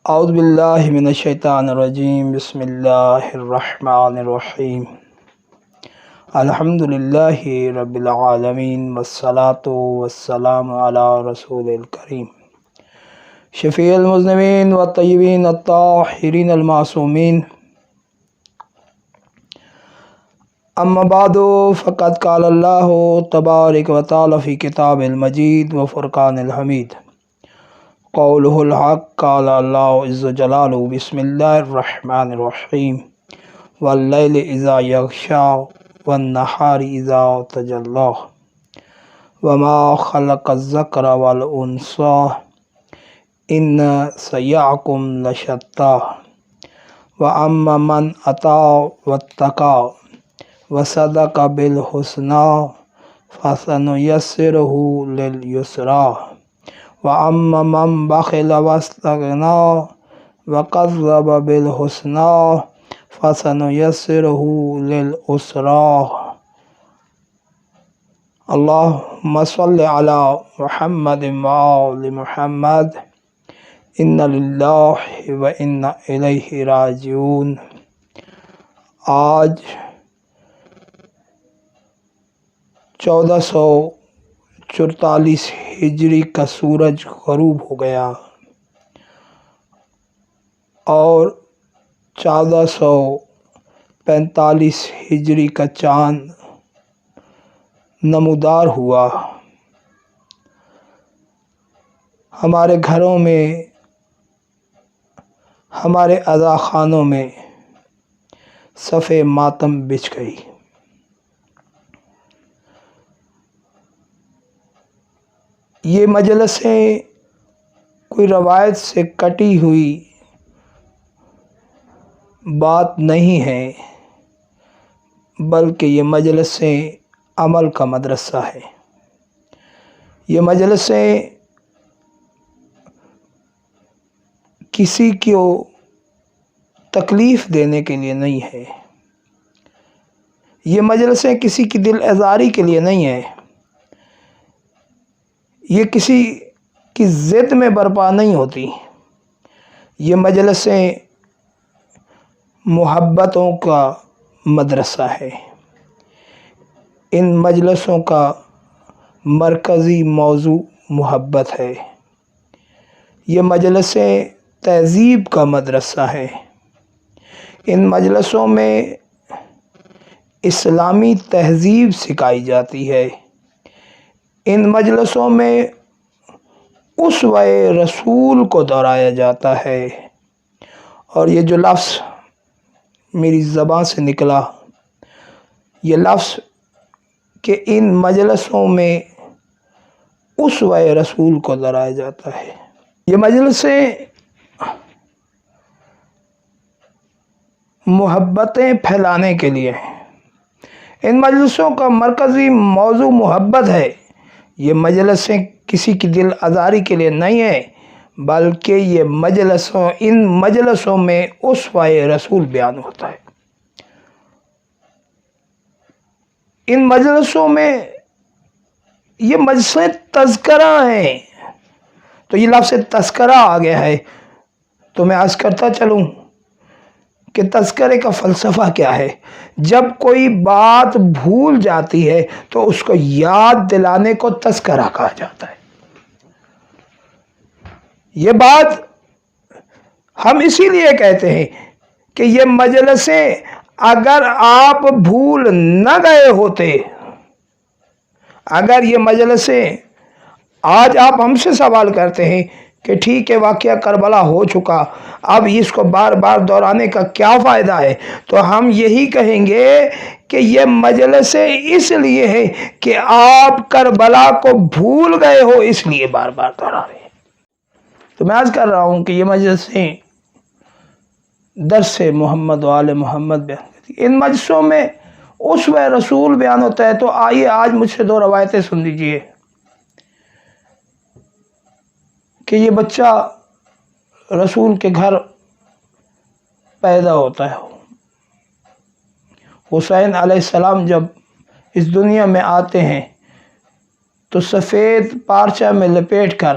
اعوذ باللہ من الشیطان الرجیم بسم اللہ الرحمن الرحیم الحمدللہ رب العالمین والصلاة والسلام علی رسول الکریم شفیع المذنبین والطیبین الطاہرین المعصومین اما بعد فقد قال اللہ تبارک و تعالی فی کتاب المجید و فرقان الحمید قولہ الحق قال اللہ عز جلالہ بسم اللہ الرحمن الرحیم واللیل اذا یغشا والنہار اذا تجلی وما خلق الذکر والانثی ان سعیکم لشتی واما من اتقی واتقی وصدق بالحسنی فسنیسرہ للیسری وَأَمَّا مَنْ بَخِلَ وَاسْتَغْنَىٰ وَكَذَّبَ بِالْحُسْنَىٰ فَسَنُيَسِّرُهُ لِلْعُسْرَىٰ اللہم صل علی محمد وآل محمد اِنَّ لِلَّهِ وَإِنَّ إِلَيْهِ راجعون۔ آج 1444 ہجری کا سورج غروب ہو گیا اور 1445 ہجری کا چاند نمودار ہوا۔ ہمارے گھروں میں، ہمارے عزاخانوں میں صف ماتم بچھ گئی۔ یہ مجلسیں کوئی روایت سے کٹی ہوئی بات نہیں ہے، بلکہ یہ مجلسیں عمل کا مدرسہ ہے۔ یہ مجلسیں کسی کو تکلیف دینے کے لیے نہیں ہے، یہ مجلسیں کسی کی دل آزاری کے لیے نہیں ہے، یہ کسی کی ضد میں برپا نہیں ہوتی۔ یہ مجلسیں محبتوں کا مدرسہ ہے۔ ان مجلسوں کا مرکزی موضوع محبت ہے۔ یہ مجلسیں تہذیب کا مدرسہ ہے۔ ان مجلسوں میں اسلامی تہذیب سکھائی جاتی ہے۔ ان مجلسوں میں اسوہ رسول کو دہرایا جاتا ہے۔ اور یہ جو لفظ میری زبان سے نکلا، یہ لفظ کہ ان مجلسوں میں اسوہ رسول کو دہرایا جاتا ہے، یہ مجلسیں محبتیں پھیلانے کے لیے ہیں۔ ان مجلسوں کا مرکزی موضوع محبت ہے۔ یہ مجلسیں کسی کی دل آزاری کے لیے نہیں ہیں، بلکہ یہ ان مجلسوں میں اسوہ رسول بیان ہوتا ہے۔ ان مجلسوں میں یہ مجلسیں تذکرہ ہیں، تو یہ لفظ تذکرہ آ گیا ہے۔ تو میں عرض کرتا چلوں کہ تذکرے کا فلسفہ کیا ہے۔ جب کوئی بات بھول جاتی ہے تو اس کو یاد دلانے کو تذکرہ کہا جاتا ہے۔ یہ بات ہم اسی لیے کہتے ہیں کہ یہ مجلسیں اگر آپ بھول نہ گئے ہوتے، اگر یہ مجلسیں آج آپ ہم سے سوال کرتے ہیں کہ ٹھیک ہے واقعہ کربلا ہو چکا، اب اس کو بار بار دہرانے کا کیا فائدہ ہے، تو ہم یہی کہیں گے کہ یہ مجلسیں اس لیے ہیں کہ آپ کربلا کو بھول گئے ہو، اس لیے بار بار دہرا رہے ہیں۔ تو میں عرض کر رہا ہوں کہ یہ مجلسیں درس محمد و آل محمد بیان کرتی ہیں۔ ان مجلسوں میں اسوہ رسول بیان ہوتا ہے۔ تو آئیے آج مجھ سے 2 روایتیں سن لیجئے کہ یہ بچہ رسول کے گھر پیدا ہوتا ہے۔ حسین علیہ السلام جب اس دنیا میں آتے ہیں تو سفید پارچہ میں لپیٹ کر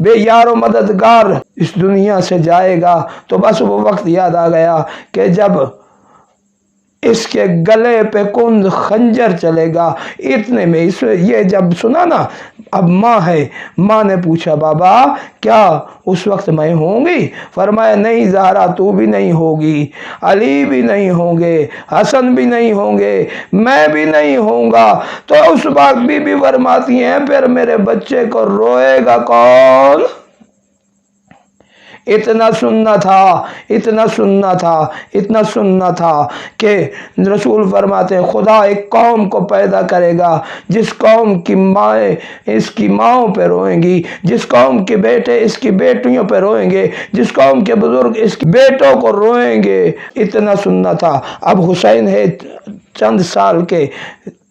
بے یار و مددگار اس دنیا سے جائے گا، تو بس وہ وقت یاد آ گیا کہ جب اس کے گلے پہ کند خنجر چلے گا۔ اتنے میں یہ جب سنا نا، اب ماں ہے، ماں نے پوچھا بابا کیا اس وقت میں ہوں گی؟ فرمایا نہیں زہرا، تو بھی نہیں ہوگی، علی بھی نہیں ہوں گے، حسن بھی نہیں ہوں گے، میں بھی نہیں ہوں گا۔ تو اس وقت بی بی فرماتی ہیں پھر میرے بچے کو روئے گا کون؟ اتنا سننا تھا، اتنا سننا تھا، اتنا سننا تھا کہ رسول فرماتے ہیں خدا ایک قوم کو پیدا کرے گا جس قوم کی مائیں اس کی ماؤں پہ روئیں گی، جس قوم کے بیٹے اس کی بیٹیوں پہ روئیں گے، جس قوم کے بزرگ اس کے بیٹوں کو روئیں گے۔ اتنا سننا تھا۔ اب حسین ہے چند سال کے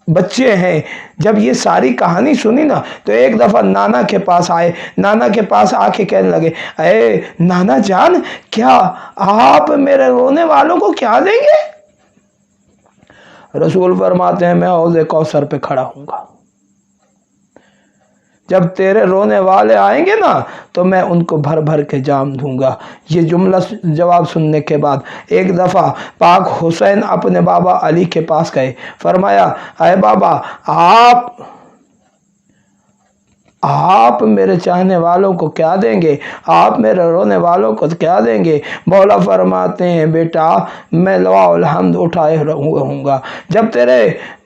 بچے ہیں، جب یہ ساری کہانی سنی نا تو ایک دفعہ نانا کے پاس آئے، نانا کے پاس آ کے کہنے لگے اے نانا جان، کیا آپ میرے رونے والوں کو کیا دیں گے؟ رسول فرماتے ہیں میں حوض کوثر پہ کھڑا ہوں گا، جب تیرے رونے والے آئیں گے نا تو میں ان کو بھر بھر کے جام دوں گا۔ یہ جملہ جواب سننے کے بعد ایک دفعہ پاک حسین اپنے بابا علی کے پاس گئے، فرمایا اے بابا آپ میرے چاہنے والوں کو کیا دیں گے؟ آپ میرے رونے والوں کو کیا دیں گے؟ مولا فرماتے ہیں بیٹا میں لواء الحمد اٹھائے ہوں گا، جب تیرے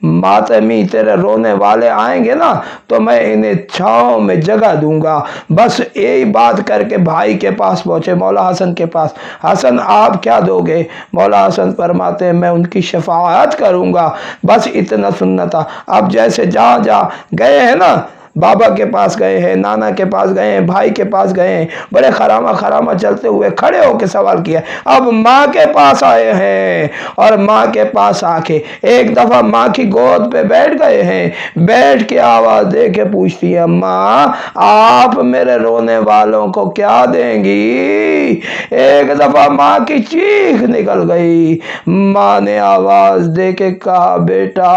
ماتمی تیرے رونے والے آئیں گے نا تو میں انہیں چھاؤں میں جگہ دوں گا۔ بس یہی بات کر کے بھائی کے پاس پہنچے، مولا حسن کے پاس، حسن آپ کیا دو گے؟ مولا حسن فرماتے ہیں میں ان کی شفاعت کروں گا۔ بس اتنا سننا تھا۔ اب جیسے جہاں گئے ہیں نا، بابا کے پاس گئے ہیں، نانا کے پاس گئے ہیں، بھائی کے پاس گئے ہیں، بڑے خرامہ چلتے ہوئے کھڑے ہو کے سوال کیا۔ اب ماں کے پاس آئے ہیں اور ماں کے پاس آ کے ایک دفعہ ماں کی گود پہ بیٹھ گئے ہیں، بیٹھ کے آواز دے کے پوچھتی ہے ماں آپ میرے رونے والوں کو کیا دیں گی؟ ایک دفعہ ماں کی چیخ نکل گئی، ماں نے آواز دے کے کہا بیٹا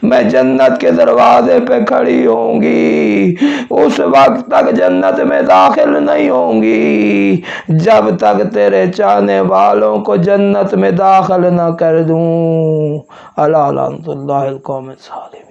میں جنت کے دروازے پہ کھڑی ہوں گی، اس وقت تک جنت میں داخل نہیں ہوں گی جب تک تیرے چاہنے والوں کو جنت میں داخل نہ کر دوں۔ الا لعنت اللہ القوم الظالمین۔